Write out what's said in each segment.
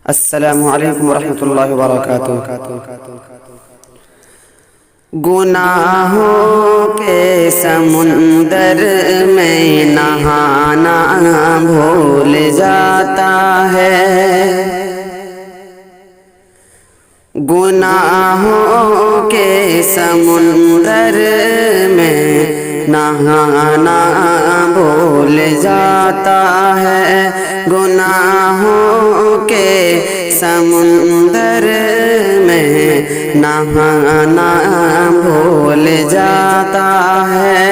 السلام علیکم ورحمۃ اللہ وبرکاتہ۔ گناہوں کے سمندر میں نہانا بھول جاتا ہے، گناہوں کے سمندر میں نہانا بھول جاتا ہے، گناہوں کے سمندر میں نہانا بھول جاتا ہے،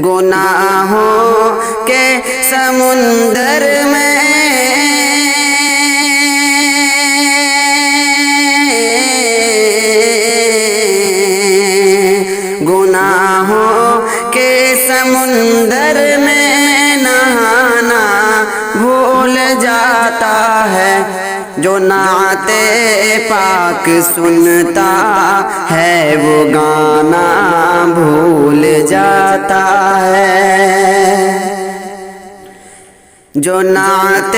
گناہوں کے سمندر میں گناہوں کے سمندر میں نہانا بھول جاتا ہے، جو نعت پاک سنتا ہے وہ گانا بھول جاتا ہے، جو نعت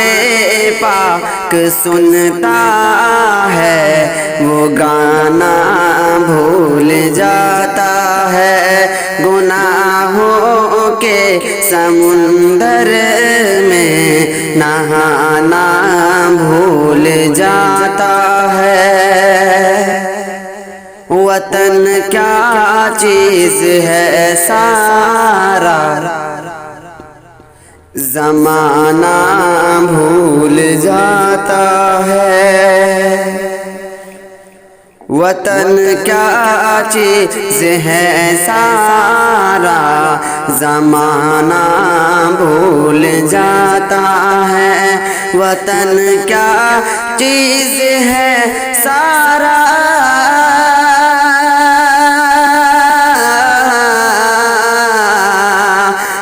پاک سنتا ہے وہ گانا بھول جاتا ہے، گناہوں کے سمندر میں نہانا بھول جاتا ہے۔ وطن کیا چیز ہے سارا زمانہ بھول جاتا ہے، وطن کیا چیز ہے سارا زمانہ بھول جاتا ہے، وطن کیا چیز ہے سارا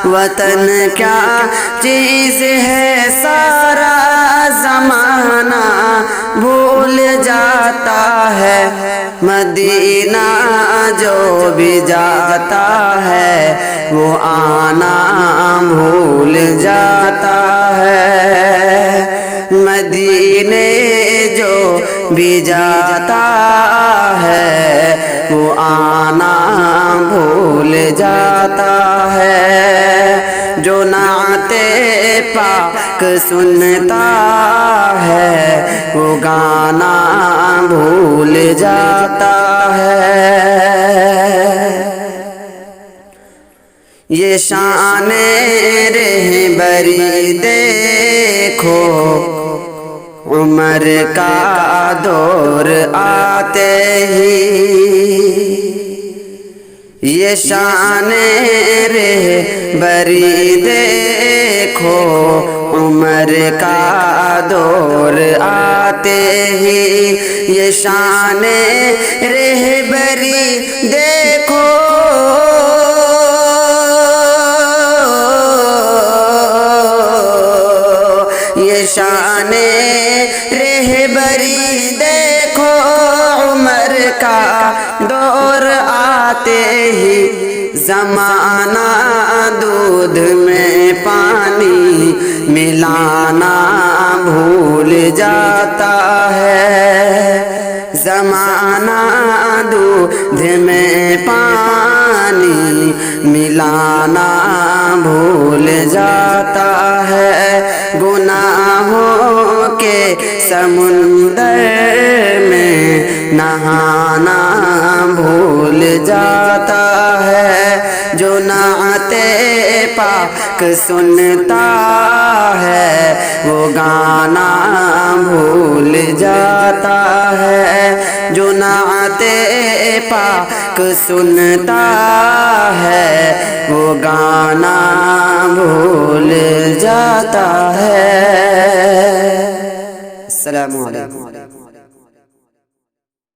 وطن کیا چیز ہے سارا زمانہ بھول جاتا ہے، مدینہ جو بھی جاتا ہے وہ آنا بھول جاتا ہے، مدینے جو بھی جاتا ہے وہ آنا بھول جاتا ہے، جو نعت پاک سنتا ہے وہ گانا بھول جاتا ہے۔ یہ شان رہبری دیکھو عمر کا دور آتے ہی، یہ شان رہبری دیکھو عمر کا دور آتے ہی، یہ شان رہبری دیکھو یہ شان رہبری دیکھو عمر کا دور آتے ہی، زمانہ دودھ میں پانی ملانا بھول جاتا ہے، زمانہ دودھ میں پانی ملانا بھول جاتا ہے، گناہوں کے سمندر میں نہانا بھول جاتا ہے، جو نعت پاک سنتا ہے وہ گانا بھول جاتا ہے، جو نعت پاک سنتا ہے وہ گانا بھول جاتا ہے۔ السلام علیکم۔